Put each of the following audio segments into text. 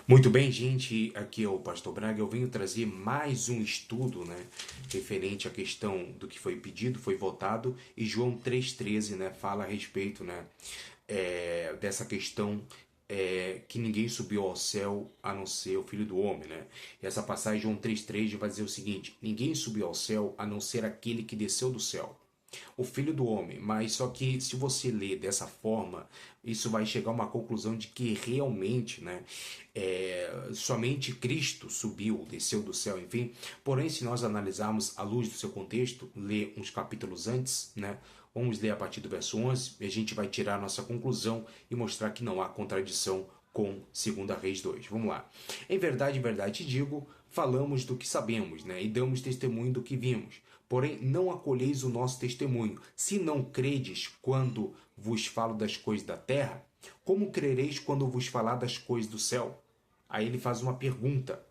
Muito bem, gente, aqui é o Pastor Braga. Eu venho trazer mais um estudo, referente à questão do que foi pedido, foi votado, e João 3,13, fala a respeito, dessa questão que ninguém subiu ao céu a não ser o Filho do Homem, E essa passagem, João 3,3, vai dizer o seguinte: ninguém subiu ao céu a não ser aquele que desceu do céu, o Filho do Homem. Mas só que se você ler dessa forma, isso vai chegar a uma conclusão de que realmente, somente Cristo subiu, desceu do céu, enfim. Porém, se nós analisarmos à luz do seu contexto, ler uns capítulos antes, vamos ler a partir do verso 11, e a gente vai tirar a nossa conclusão e mostrar que não há contradição com 2 Reis 2. Vamos lá. Em verdade te digo, falamos do que sabemos, e damos testemunho do que vimos. Porém, não acolheis o nosso testemunho. Se não credes quando vos falo das coisas da terra, como crereis quando vos falar das coisas do céu? Aí ele faz uma pergunta,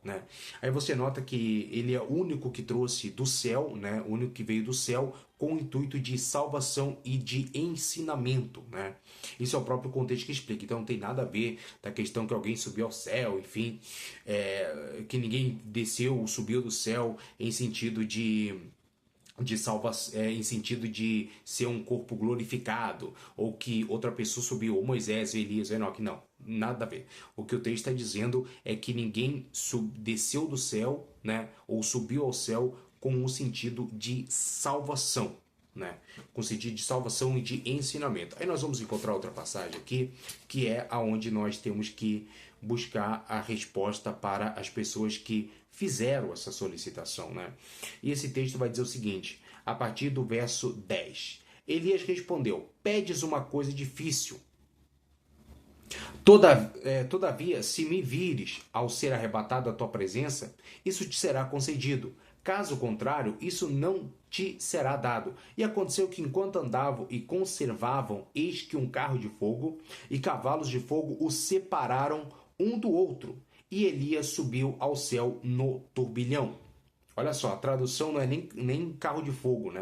Aí você nota que ele é o único que trouxe do céu, O único que veio do céu com o intuito de salvação e de ensinamento, Isso é o próprio contexto que explica. Então não tem nada a ver da questão que alguém subiu ao céu, enfim, que ninguém desceu ou subiu do céu em sentido de salvação, em sentido de ser um corpo glorificado, ou que outra pessoa subiu, ou Moisés, Elias, Enoque, não, nada a ver. O que o texto está dizendo é que ninguém desceu do céu, ou subiu ao céu com o sentido de salvação, com sentido de salvação e de ensinamento. Aí nós vamos encontrar outra passagem aqui, que é aonde nós temos que buscar a resposta para as pessoas que fizeram essa solicitação, E esse texto vai dizer o seguinte, a partir do verso 10. Elias respondeu: pedes uma coisa difícil. Todavia, se me vires ao ser arrebatado da tua presença, isso te será concedido. Caso contrário, isso não te será dado. E aconteceu que, enquanto andavam e conservavam, eis que um carro de fogo e cavalos de fogo os separaram um do outro. E Elias subiu ao céu no turbilhão. Olha só, a tradução não é nem carro de fogo,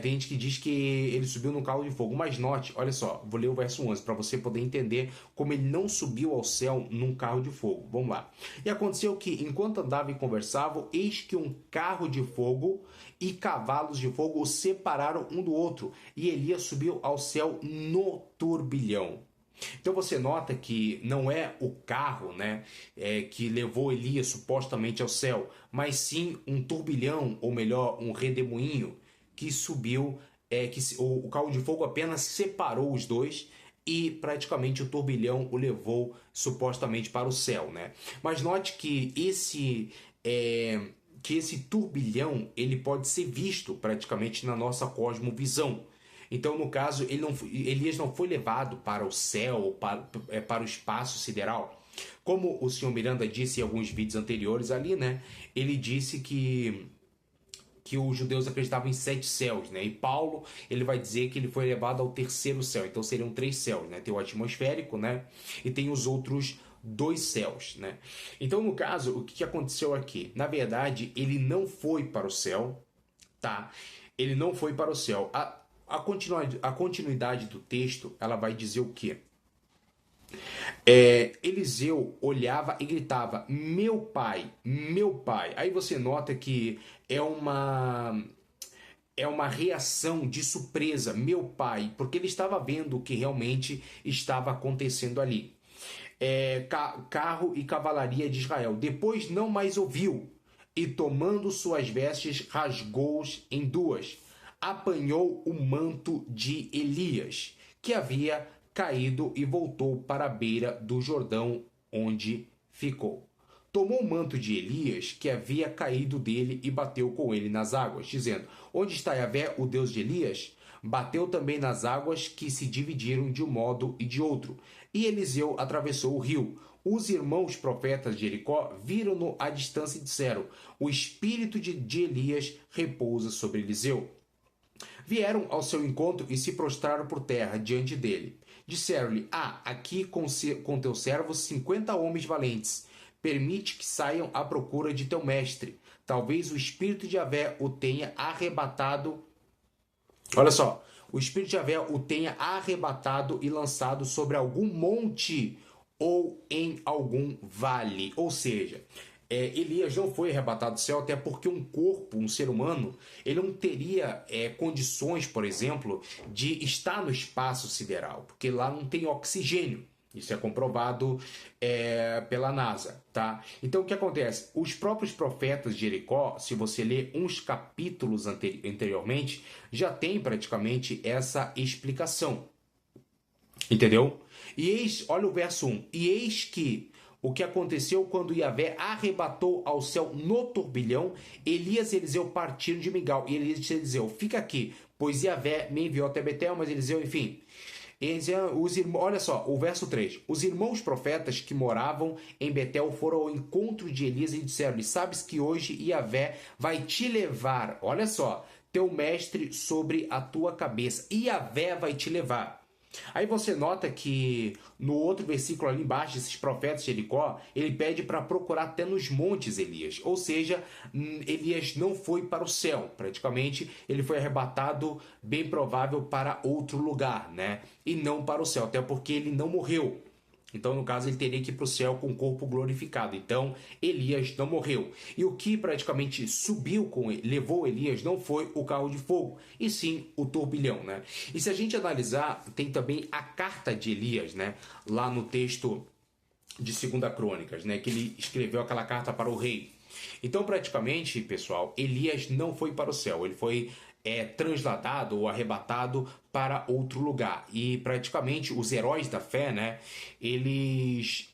tem gente que diz que ele subiu no carro de fogo, mas note, olha só, vou ler o verso 11 para você poder entender como ele não subiu ao céu num carro de fogo. Vamos lá. E aconteceu que, enquanto andavam e conversavam, eis que um carro de fogo e cavalos de fogo os separaram um do outro, e Elias subiu ao céu no turbilhão. Então você nota que não é o carro, que levou Elias supostamente ao céu, mas sim um turbilhão, ou melhor, um redemoinho que subiu, o carro de fogo apenas separou os dois e praticamente o turbilhão o levou supostamente para o céu, Mas note que esse turbilhão ele pode ser visto praticamente na nossa cosmovisão. Então, no caso, Elias não foi levado para o céu ou para o espaço sideral. Como o senhor Miranda disse em alguns vídeos anteriores ali, ele disse que os judeus acreditavam em 7 céus, E Paulo, ele vai dizer que ele foi levado ao terceiro céu. Então seriam 3 céus, Tem o atmosférico, E tem os outros 2 céus, Então, no caso, o que aconteceu aqui? Na verdade, ele não foi para o céu, tá? Ele não foi para o céu. A continuidade do texto, ela vai dizer o quê? Eliseu olhava e gritava: meu pai, meu pai. Aí você nota que é uma reação de surpresa, meu pai, porque ele estava vendo o que realmente estava acontecendo ali. Carro e cavalaria de Israel. Depois não mais ouviu, e tomando suas vestes, rasgou-os em duas. Apanhou o manto de Elias, que havia caído, e voltou para a beira do Jordão, onde ficou. Tomou o manto de Elias, que havia caído dele, e bateu com ele nas águas, dizendo: onde está Yahvé, o Deus de Elias? Bateu também nas águas, que se dividiram de um modo e de outro. E Eliseu atravessou o rio. Os irmãos profetas de Jericó viram-no à distância e disseram: o espírito de Elias repousa sobre Eliseu. Vieram ao seu encontro e se prostraram por terra diante dele. Disseram-lhe: aqui com teus servos 50 homens valentes. Permite que saiam à procura de teu mestre. Talvez o espírito de Yahvé o tenha arrebatado. Olha só, o espírito de Yahvé o tenha arrebatado e lançado sobre algum monte ou em algum vale. Ou seja, Elias não foi arrebatado do céu, até porque um corpo, um ser humano, ele não teria condições, por exemplo, de estar no espaço sideral, porque lá não tem oxigênio. Isso é comprovado pela NASA, tá? Então o que acontece? Os próprios profetas de Jericó, se você ler uns capítulos anteriormente, já tem praticamente essa explicação. Entendeu? E eis, olha o verso 1. E eis que o que aconteceu quando Yahvé arrebatou ao céu no turbilhão, Elias e Eliseu partiram de Migal. E Elias disse a Eliseu, fica aqui, pois Yahvé me enviou até Betel, mas Eliseu, enfim. Olha só, o verso 3. Os irmãos profetas que moravam em Betel foram ao encontro de Elias e disseram-lhe, sabes que hoje Yahvé vai te levar, olha só, teu mestre sobre a tua cabeça. Yahvé vai te levar. Aí você nota que no outro versículo ali embaixo, esses profetas de Jericó, ele pede para procurar até nos montes Elias. Ou seja, Elias não foi para o céu. Praticamente ele foi arrebatado, bem provável, para outro lugar, né? E não para o céu, até porque ele não morreu. Então, no caso, ele teria que ir para o céu com o corpo glorificado. Então, Elias não morreu. E o que praticamente subiu com ele, levou Elias, não foi o carro de fogo, e sim o turbilhão, né? E se a gente analisar, tem também a carta de Elias, né? Lá no texto de 2 Crônicas, né? Que ele escreveu aquela carta para o rei. Então, praticamente, pessoal, Elias não foi para o céu. Ele foi transladado ou arrebatado para outro lugar. E praticamente os heróis da fé, né, eles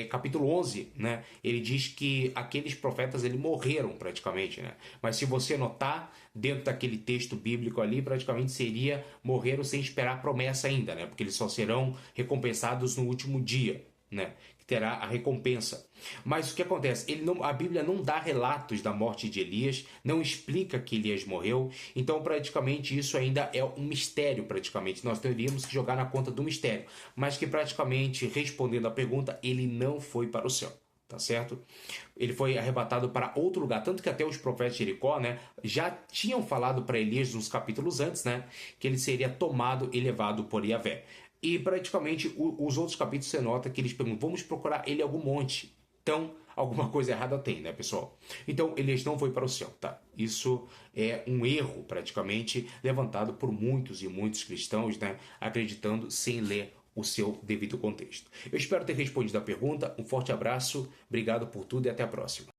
capítulo 11, né, ele diz que aqueles profetas eles morreram praticamente, né? Mas se você notar dentro daquele texto bíblico ali, praticamente seria morreram sem esperar a promessa ainda, né? Porque eles só serão recompensados no último dia, né? Terá a recompensa. Mas o que acontece? A Bíblia não dá relatos da morte de Elias, não explica que Elias morreu, então praticamente isso ainda é um mistério, praticamente. Nós teríamos que jogar na conta do mistério, mas que praticamente, respondendo à pergunta, ele não foi para o céu. Tá certo? Ele foi arrebatado para outro lugar, tanto que até os profetas de Jericó, né, já tinham falado para Elias nos capítulos antes, né, que ele seria tomado e levado por Yahvé. E praticamente os outros capítulos você nota que eles perguntam, vamos procurar ele em algum monte. Então, alguma coisa errada tem, né, pessoal? Então, Elias não foi para o céu, tá? Isso é um erro, praticamente, levantado por muitos e muitos cristãos, né, acreditando sem ler o seu devido contexto. Eu espero ter respondido a pergunta. Um forte abraço, obrigado por tudo e até a próxima.